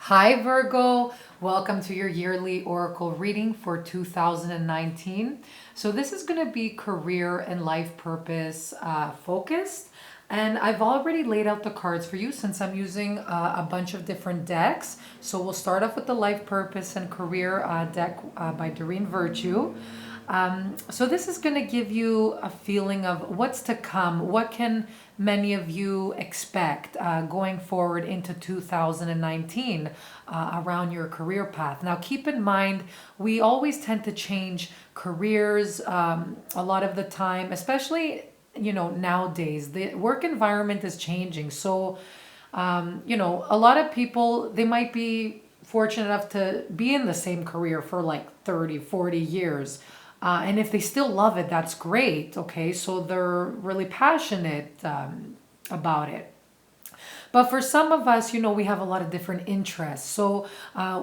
Hi, Virgo. Welcome to your yearly oracle reading for 2019. So, this is going to be career and life purpose focused. And I've already laid out the cards for you since I'm using a bunch of different decks. So, we'll start off with the life purpose and career deck by Doreen Virtue. So this is going to give you a feeling of what's to come. What can many of you expect going forward into 2019 around your career path? Now, keep in mind, we always tend to change careers a lot of the time, especially nowadays. The work environment is changing. So, a lot of people, they might be fortunate enough to be in the same career for like 30, 40 years. And if they still love it, that's great. Okay, so they're really passionate about it. But for some of us, we have a lot of different interests. So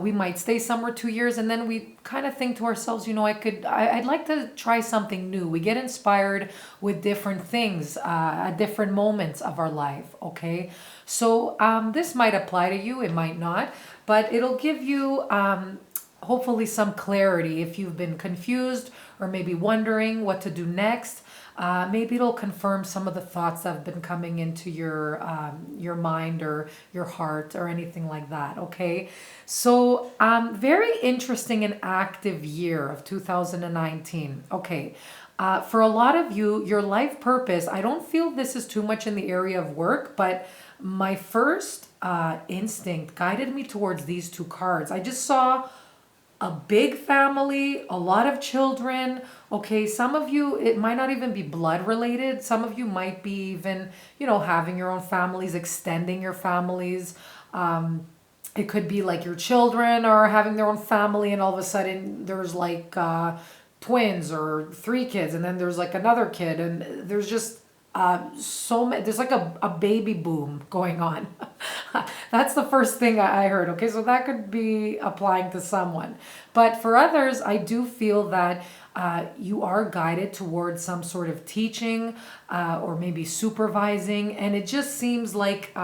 we might stay somewhere 2 years, and then we kind of think to ourselves, I'd like to try something new. We get inspired with different things at different moments of our life. Okay, so this might apply to you, it might not, but it'll give you hopefully some clarity if you've been confused or maybe wondering what to do next. Maybe it'll confirm some of the thoughts that have been coming into your mind or your heart or anything like that. Okay, so very interesting and active year of 2019. Okay. For a lot of you, your life purpose, I don't feel this is too much in the area of work, but my first instinct guided me towards these two cards. I just saw a big family, a lot of children. Okay, some of you, it might not even be blood related. Some of you might be even, having your own families, extending your families. It could be like your children are having their own family, and all of a sudden there's like twins or three kids, and then there's like another kid, and there's just so many, there's like a baby boom going on. That's the first thing I heard. Okay, so that could be applying to someone. But for others, I do feel that you are guided towards some sort of teaching or maybe supervising. And it just seems like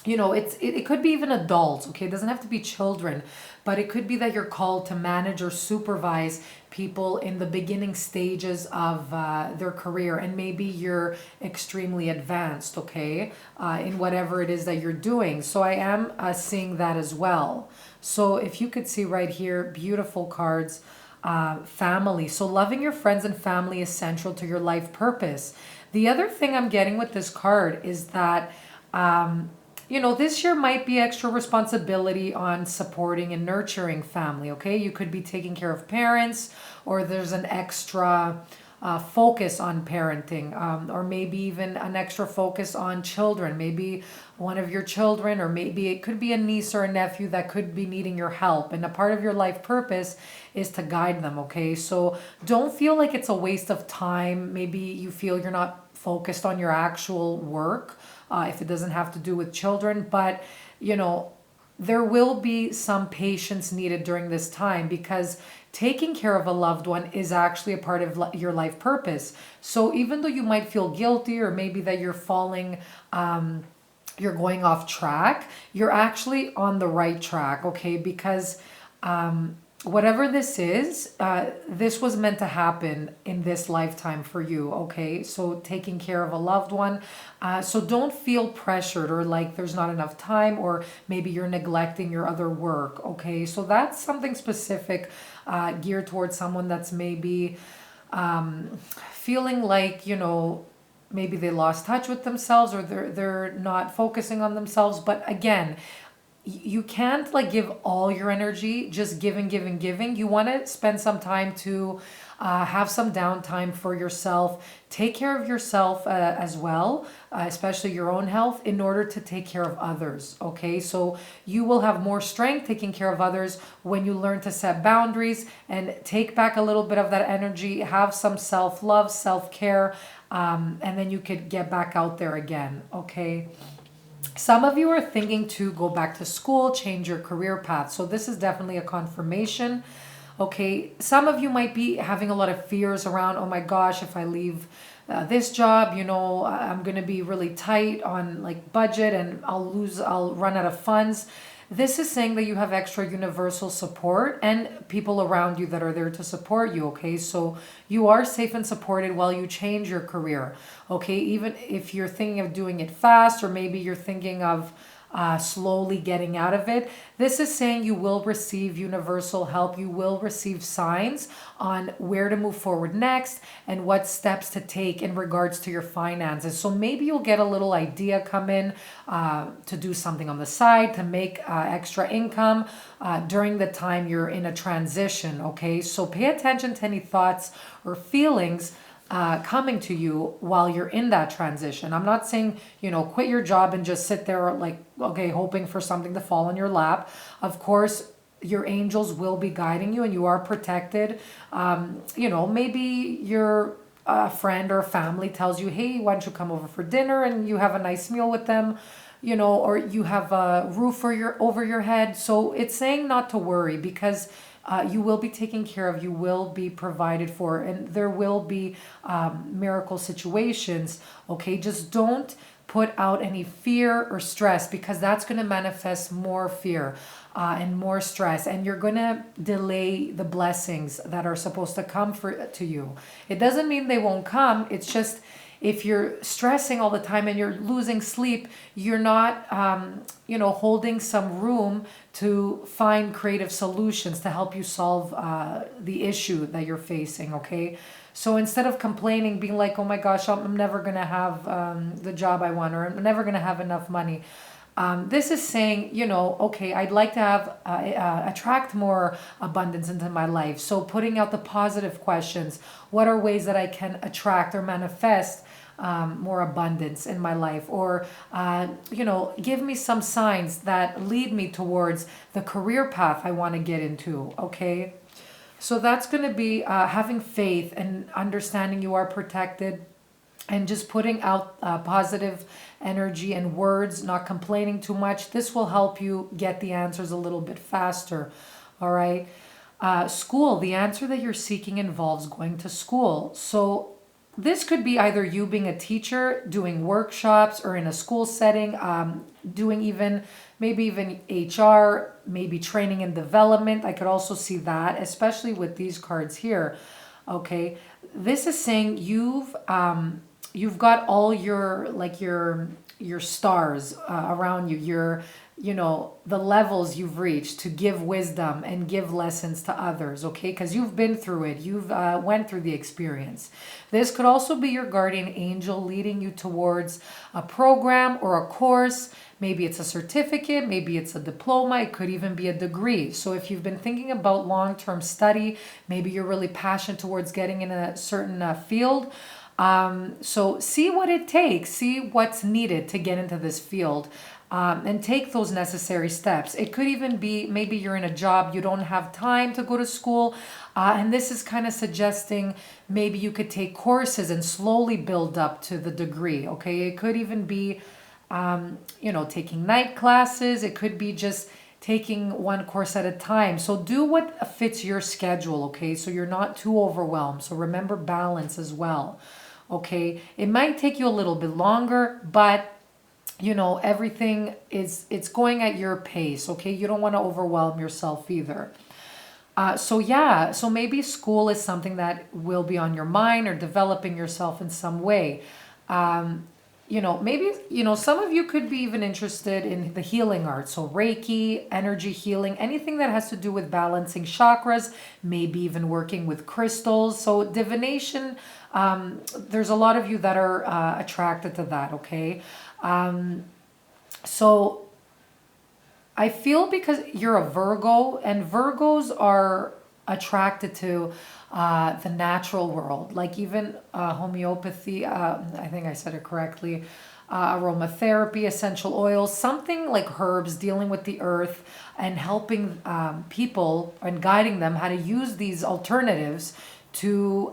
it could be even adults. Okay, it doesn't have to be children, but it could be that you're called to manage or supervise people in the beginning stages of their career, and maybe you're extremely advanced, okay, in whatever it is that you're doing. So I am seeing that as well. So if you could see right here, beautiful cards. Family. So loving your friends and family is central to your life purpose. The other thing I'm getting with this card is that this year might be extra responsibility on supporting and nurturing family, okay? You could be taking care of parents, or there's an extra focus on parenting, or maybe even an extra focus on children. Maybe one of your children, or maybe it could be a niece or a nephew that could be needing your help. And a part of your life purpose is to guide them, okay? So don't feel like it's a waste of time. Maybe you feel you're not focused on your actual work. If it doesn't have to do with children, but there will be some patience needed during this time, because taking care of a loved one is actually a part of your life purpose. So even though you might feel guilty, or maybe that you're falling, you're going off track, you're actually on the right track, okay? Because whatever this is, this was meant to happen in this lifetime for you, okay? So taking care of a loved one. So don't feel pressured or like there's not enough time, or maybe you're neglecting your other work, okay? So that's something specific geared towards someone that's maybe feeling like, maybe they lost touch with themselves, or they're not focusing on themselves. But again, you can't like give all your energy just giving. You want to spend some time to have some downtime for yourself. Take care of yourself as well, especially your own health, in order to take care of others. Okay, so you will have more strength taking care of others when you learn to set boundaries and take back a little bit of that energy. Have some self-love, self-care, and then you could get back out there again. Okay. Some of you are thinking to go back to school, change your career path. So this is definitely a confirmation. Okay, some of you might be having a lot of fears around, oh my gosh, if I leave this job, I'm going to be really tight on like budget, and I'll run out of funds. This is saying that you have extra universal support and people around you that are there to support you, okay? So you are safe and supported while you change your career, okay? Even if you're thinking of doing it fast, or maybe you're thinking of slowly getting out of it. This is saying you will receive universal help. You will receive signs on where to move forward next and what steps to take in regards to your finances. So maybe you'll get a little idea come in to do something on the side to make extra income during the time you're in a transition, okay? So pay attention to any thoughts or feelings coming to you while you're in that transition. I'm not saying, quit your job and just sit there like, okay, hoping for something to fall in your lap. Of course, your angels will be guiding you and you are protected. Maybe your friend or family tells you, hey, why don't you come over for dinner, and you have a nice meal with them, or you have a roof over your head. So it's saying not to worry, because you will be taken care of, you will be provided for, and there will be miracle situations, okay? Just don't put out any fear or stress, because that's going to manifest more fear and more stress, and you're going to delay the blessings that are supposed to come to you. It doesn't mean they won't come, it's just if you're stressing all the time and you're losing sleep, you're not, holding some room to find creative solutions to help you solve the issue that you're facing, okay? So instead of complaining, being like, oh my gosh, I'm never going to have the job I want, or I'm never going to have enough money. This is saying, okay, I'd like to have attract more abundance into my life. So putting out the positive questions. What are ways that I can attract or manifest more abundance in my life? Or, give me some signs that lead me towards the career path I want to get into, okay? So that's going to be having faith and understanding you are protected, and just putting out positive energy and words, not complaining too much. This will help you get the answers a little bit faster. All right. School, the answer that you're seeking involves going to school. So this could be either you being a teacher, doing workshops, or in a school setting, doing maybe even HR, maybe training and development. I could also see that, especially with these cards here. Okay. This is saying you've got all your stars around you, the levels you've reached to give wisdom and give lessons to others, okay? Because you've been through it, you've went through the experience. This could also be your guardian angel leading you towards a program or a course. Maybe it's a certificate, maybe it's a diploma, it could even be a degree. So if you've been thinking about long-term study, maybe you're really passionate towards getting in a certain field. So see what it takes, see what's needed to get into this field, and take those necessary steps. It could even be maybe you're in a job, you don't have time to go to school, and this is kind of suggesting maybe you could take courses and slowly build up to the degree, okay? It could even be, taking night classes. It could be just taking one course at a time. So do what fits your schedule, okay? So you're not too overwhelmed. So remember balance as well. Okay, it might take you a little bit longer, but everything it's going at your pace. Okay, you don't want to overwhelm yourself either. So maybe school is something that will be on your mind, or developing yourself in some way. Maybe some of you could be even interested in the healing arts. So Reiki, energy healing, anything that has to do with balancing chakras, maybe even working with crystals. So divination, there's a lot of you that are attracted to that, okay? So I feel because you're a Virgo, and Virgos are attracted to the natural world, like even homeopathy, I think I said it correctly, aromatherapy, essential oils, something like herbs, dealing with the earth and helping people and guiding them how to use these alternatives to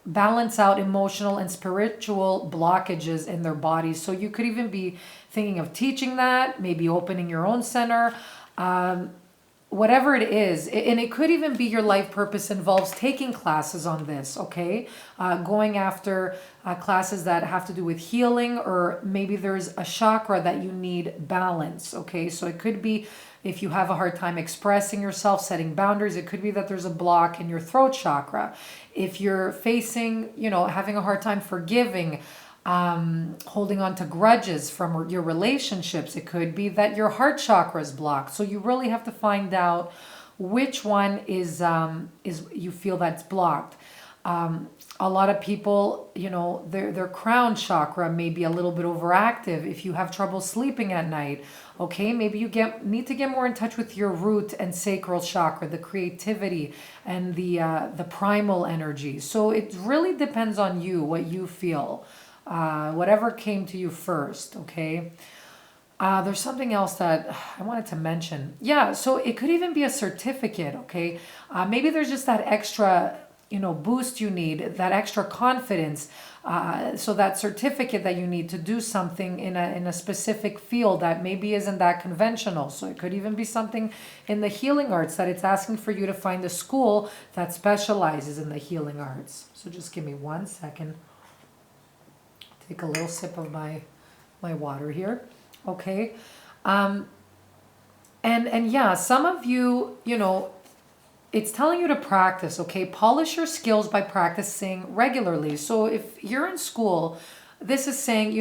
balance out emotional and spiritual blockages in their bodies. So you could even be thinking of teaching that, maybe opening your own center. whatever it is, and it could even be your life purpose involves taking classes on this, okay? Going after classes that have to do with healing, or maybe there's a chakra that you need balance, okay? So it could be if you have a hard time expressing yourself, setting boundaries, it could be that there's a block in your throat chakra. If you're facing, having a hard time forgiving, holding on to grudges from your relationships, it could be that your heart chakra is blocked. So you really have to find out which one is you feel that's blocked. A lot of people, their crown chakra may be a little bit overactive. If you have trouble sleeping at night, okay, maybe you need to get more in touch with your root and sacral chakra, the creativity and the primal energy. So it really depends on you, what you feel. Whatever came to you first, okay? There's something else that I wanted to mention. Yeah, so it could even be a certificate, okay? Maybe there's just that extra, boost you need, that extra confidence. So that certificate that you need to do something in a specific field that maybe isn't that conventional. So it could even be something in the healing arts that it's asking for you to find a school that specializes in the healing arts. So just give me 1 second. Take a little sip of my water here, okay? And yeah, some of you, it's telling you to practice, okay? Polish your skills by practicing regularly. So if you're in school, this is saying,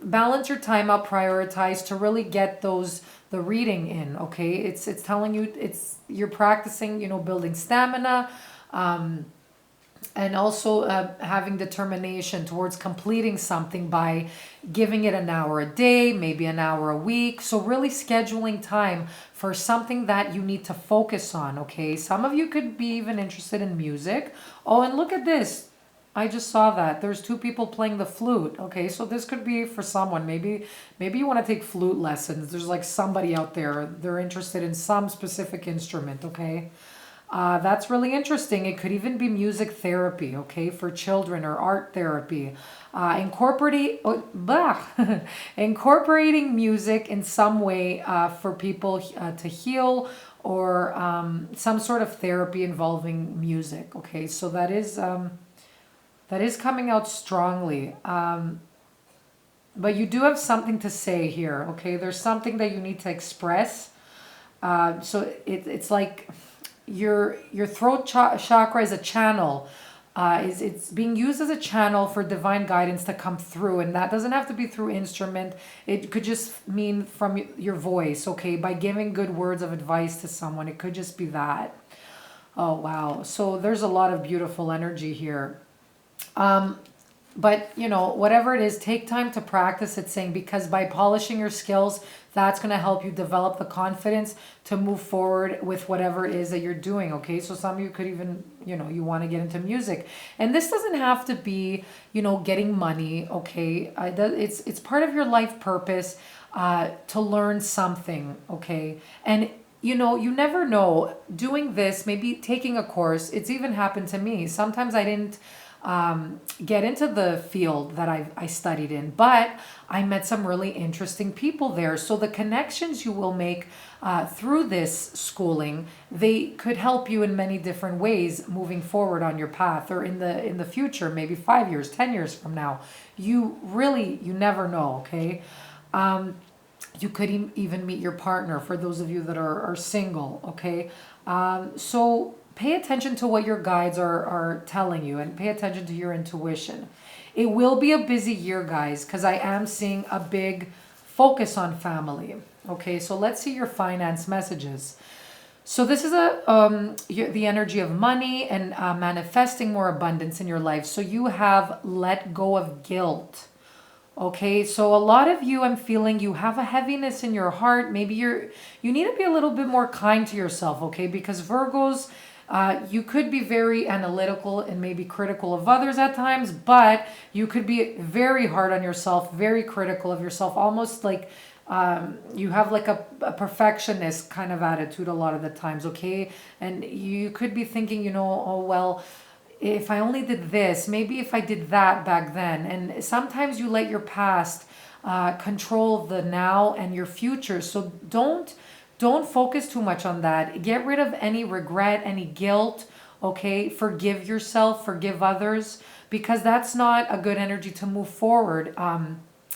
balance your time out, prioritize to really get the reading in, okay? It's telling you you're practicing, building stamina, and also having determination towards completing something by giving it an hour a day, maybe an hour a week. So really scheduling time for something that you need to focus on, okay? Some of you could be even interested in music. Oh, and look at this. I just saw that. There's 2 people playing the flute, okay? So this could be for someone. Maybe you want to take flute lessons. There's like somebody out there, they're interested in some specific instrument, okay? That's really interesting. It could even be music therapy, okay, for children, or art therapy. Incorporating music in some way for people to heal, or some sort of therapy involving music, okay. So that is coming out strongly. But you do have something to say here, okay. There's something that you need to express. So it's like your throat chakra is a channel. It's being used as a channel for divine guidance to come through, and that doesn't have to be through instrument. It could just mean from your voice, okay, by giving good words of advice to someone. It could just be that. Oh wow, so there's a lot of beautiful energy here. But whatever it is, take time to practice it, saying, because by polishing your skills, that's going to help you develop the confidence to move forward with whatever it is that you're doing, okay? So some of you could even, you want to get into music. And this doesn't have to be, getting money, okay? It's part of your life purpose to learn something, okay? And you never know, doing this, maybe taking a course, it's even happened to me. Sometimes I didn't get into the field that I studied in, but I met some really interesting people there. So the connections you will make through this schooling, they could help you in many different ways moving forward on your path, or in the future, maybe 5 years, 10 years from now. You never know, okay? You could even meet your partner, for those of you that are single, okay? So pay attention to what your guides are telling you, and pay attention to your intuition. It will be a busy year, guys, because I am seeing a big focus on family. Okay, so let's see your finance messages. So this is the energy of money and manifesting more abundance in your life. So you have let go of guilt. Okay, so a lot of you, I'm feeling you have a heaviness in your heart. Maybe you need to be a little bit more kind to yourself, okay? Because Virgos, you could be very analytical and maybe critical of others at times, but you could be very hard on yourself, very critical of yourself, almost like you have like a perfectionist kind of attitude a lot of the times, okay? And you could be thinking, oh, well, if I only did this, maybe if I did that back then. And sometimes you let your past control the now and your future. So don't Don't focus too much on that. Get rid of any regret, any guilt, okay? Forgive yourself, forgive others, because that's not a good energy to move forward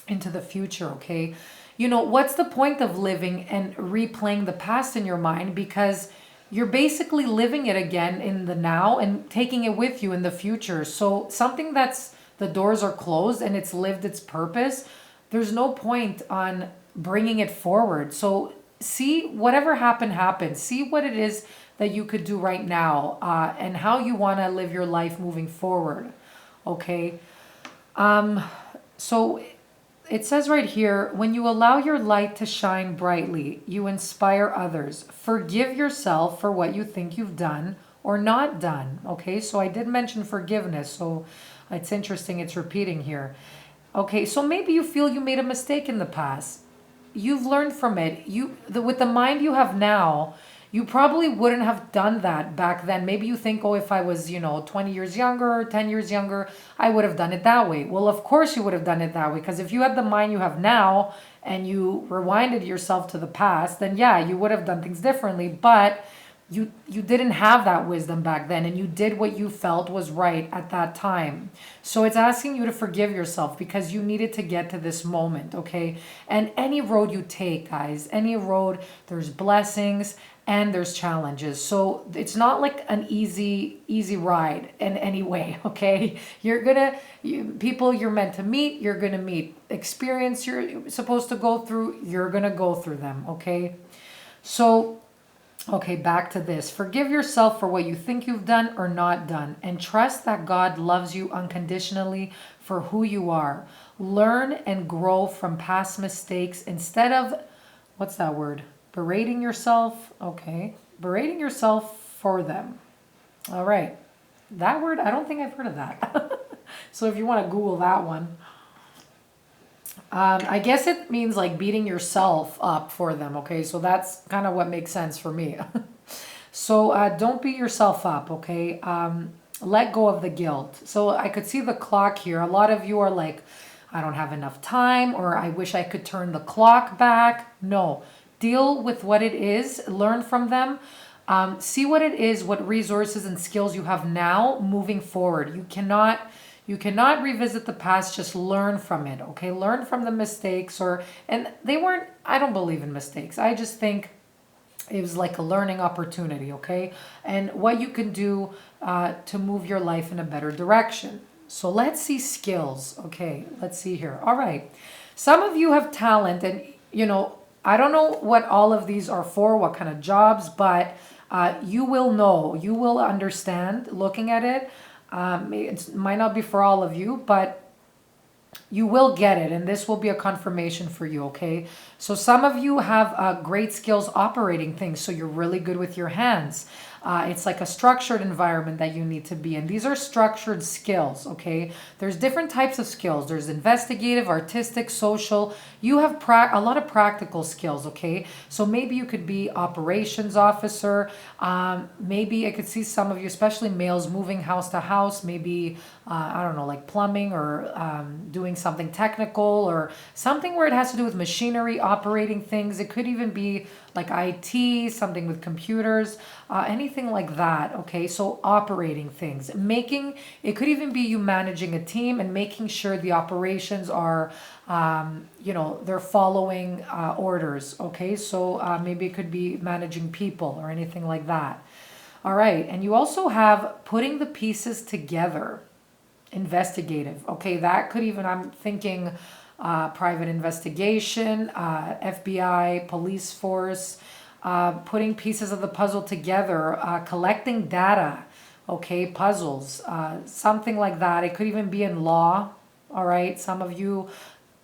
into the future, okay? You know, what's the point of living and replaying the past in your mind? Because you're basically living it again in the now and taking it with you in the future. So something that's the doors are closed and it's lived its purpose, there's no point on bringing it forward. So see whatever happened. See what it is that you could do right now, and how you want to live your life moving forward. Okay. So it says right here, when you allow your light to shine brightly, you inspire others. Forgive yourself for what you think you've done or not done. Okay, so I did mention forgiveness, so it's interesting it's repeating here. Okay, so maybe you feel you made a mistake in the past. You've learned from it. With the mind you have now, you probably wouldn't have done that back then. Maybe you think, oh, if I was, 20 years younger, 10 years younger, I would have done it that way. Well, of course you would have done it that way, because if you had the mind you have now and you rewinded yourself to the past, then yeah, you would have done things differently. But you didn't have that wisdom back then, and you did what you felt was right at that time. So it's asking you to forgive yourself because you needed to get to this moment, okay? And any road you take, guys, any road, there's blessings and there's challenges. So it's not like an easy ride in any way, okay? People you're meant to meet, you're gonna meet. Experience you're supposed to go through, you're gonna go through them, okay? So okay, back to this. Forgive yourself for what you think you've done or not done, and trust that God loves you unconditionally for who you are. Learn and grow from past mistakes instead of, what's that word? Berating yourself. Okay, berating yourself for them. All right, that word, I don't think I've heard of that. So if you want to Google that one. I guess it means like beating yourself up for them. Okay, so that's kind of what makes sense for me. So don't beat yourself up. Okay, let go of the guilt. So I could see the clock here. A lot of you are like, I don't have enough time, or I wish I could turn the clock back. No, deal with what it is. Learn from them. See what it is, what resources and skills you have now moving forward. You cannot revisit the past, just learn from it, okay? Learn from the mistakes, and I don't believe in mistakes. I just think it was like a learning opportunity, okay? And what you can do to move your life in a better direction. So let's see skills, okay? Let's see here. All right. Some of you have talent, and, I don't know what all of these are for, what kind of jobs, but you will know, you will understand looking at it. It might not be for all of you, but you will get it, and this will be a confirmation for you, okay? So some of you have great skills operating things, so you're really good with your hands. It's like a structured environment that you need to be in. These are structured skills, okay? There's different types of skills. There's investigative, artistic, social. You have a lot of practical skills, okay? So maybe you could be operations officer. Maybe I could see some of you, especially males, moving house to house. Maybe, I don't know, like plumbing, or doing something technical, or something where it has to do with machinery, operating things. It could even be like IT, something with computers, anything like that, okay? So operating things, it could even be you managing a team and making sure the operations are, they're following orders, okay? So maybe it could be managing people or anything like that. All right, and you also have putting the pieces together, investigative, okay? That could even, I'm thinking, private investigation, FBI, police force, putting pieces of the puzzle together, collecting data, okay, puzzles, something like that. It could even be in law, all right? Some of you,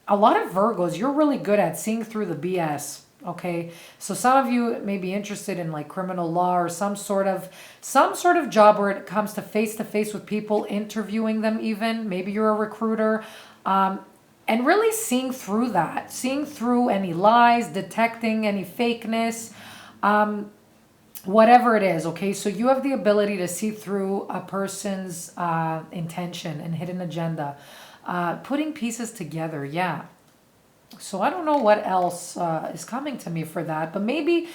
a lot of Virgos, you're really good at seeing through the BS, okay? So some of you may be interested in like criminal law, or some sort of job where it comes to face with people, interviewing them even. Maybe you're a recruiter. And really seeing through that, seeing through any lies, detecting any fakeness, whatever it is, okay? So you have the ability to see through a person's intention and hidden agenda. Putting pieces together, yeah. So I don't know what else is coming to me for that, but maybe,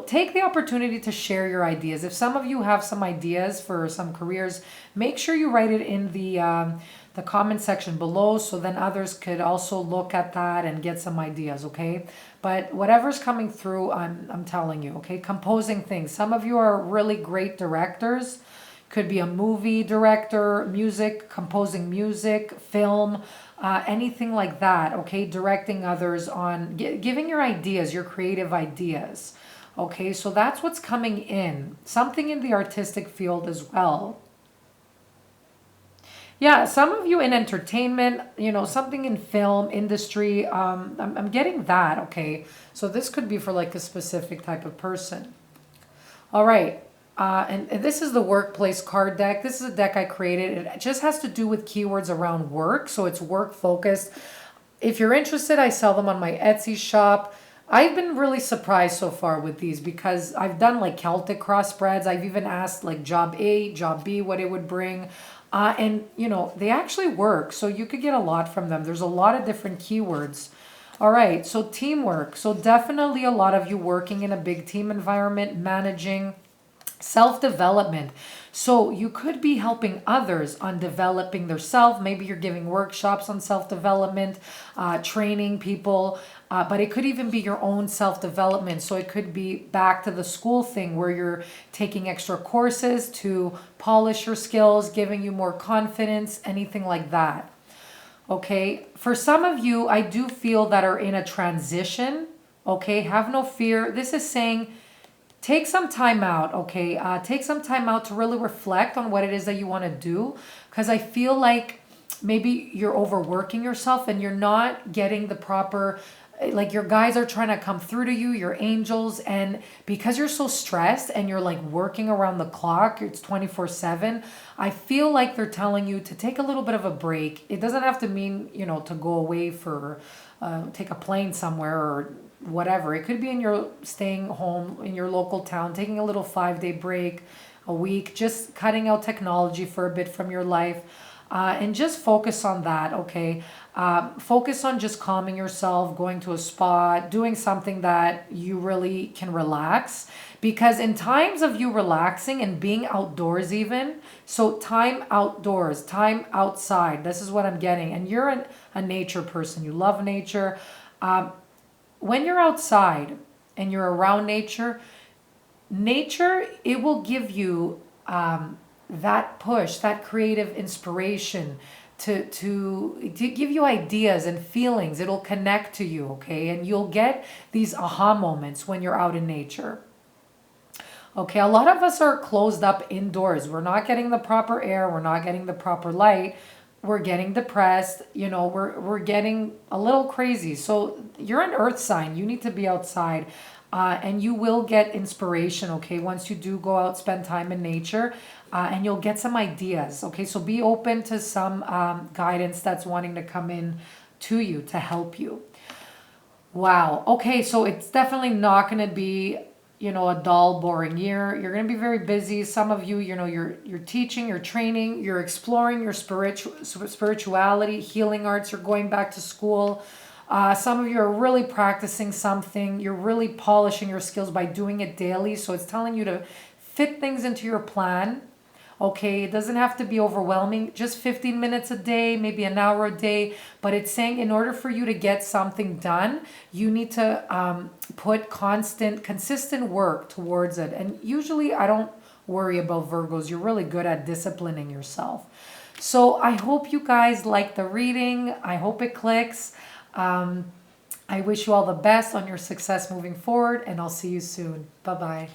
take the opportunity to share your ideas. If some of you have some ideas for some careers, make sure you write it in the comment section below, so then others could also look at that and get some ideas, okay? But whatever's coming through, I'm telling you, okay? Composing things. Some of you are really great directors. Could be a movie director, music, composing music, film, anything like that, okay? Directing others on, giving your ideas, your creative ideas, okay? So that's what's coming in. Something in the artistic field as well. Yeah, some of you in entertainment, something in film industry, I'm getting that, okay? So this could be for like a specific type of person. All right. And this is the workplace card deck. This is a deck I created. It just has to do with keywords around work. So it's work focused. If you're interested, I sell them on my Etsy shop. I've been really surprised so far with these because I've done like Celtic cross spreads. I've even asked like job A, job B, what it would bring. And they actually work. So you could get a lot from them. There's a lot of different keywords. All right. So teamwork. So definitely a lot of you working in a big team environment, managing. Self-development. So you could be helping others on developing their self. Maybe you're giving workshops on self-development, training people, but it could even be your own self-development. So it could be back to the school thing where you're taking extra courses to polish your skills, giving you more confidence, anything like that. Okay. For some of you, I do feel that are in a transition. Okay. Have no fear. This is saying, take some time out, okay? Take some time out to really reflect on what it is that you want to do. Because I feel like maybe you're overworking yourself and you're not getting the proper, like your guys are trying to come through to you, your angels. And because you're so stressed and you're like working around the clock, it's 24/7. I feel like they're telling you to take a little bit of a break. It doesn't have to mean, to go away for, take a plane somewhere or whatever. It could be in your staying home in your local town, taking a little 5-day break a week, just cutting out technology for a bit from your life, and just focus on that, okay? Focus on just calming yourself, going to a spa, doing something that you really can relax. Because in times of you relaxing and being outdoors even, so time outdoors, time outside, this is what I'm getting. And you're a nature person, you love nature. When you're outside and you're around nature, it will give you that push, that creative inspiration to give you ideas and feelings. It'll connect to you, okay? And you'll get these aha moments when you're out in nature. Okay, a lot of us are closed up indoors. We're not getting the proper air. We're not getting the proper light. We're getting depressed, we're getting a little crazy. So you're an earth sign. You need to be outside, and you will get inspiration, okay, once you do go out, spend time in nature, and you'll get some ideas, okay? So be open to some guidance that's wanting to come in to you to help you. Wow. Okay, so it's definitely not going to be a dull, boring year. You're going to be very busy. Some of you, you're teaching, you're training, you're exploring your spirituality, healing arts. You're going back to school. Some of you are really practicing something. You're really polishing your skills by doing it daily. So it's telling you to fit things into your plan. Okay, it doesn't have to be overwhelming, just 15 minutes a day, maybe an hour a day. But it's saying in order for you to get something done, you need to put consistent work towards it. And usually I don't worry about Virgos. You're really good at disciplining yourself. So I hope you guys like the reading. I hope it clicks. I wish you all the best on your success moving forward, and I'll see you soon. Bye-bye.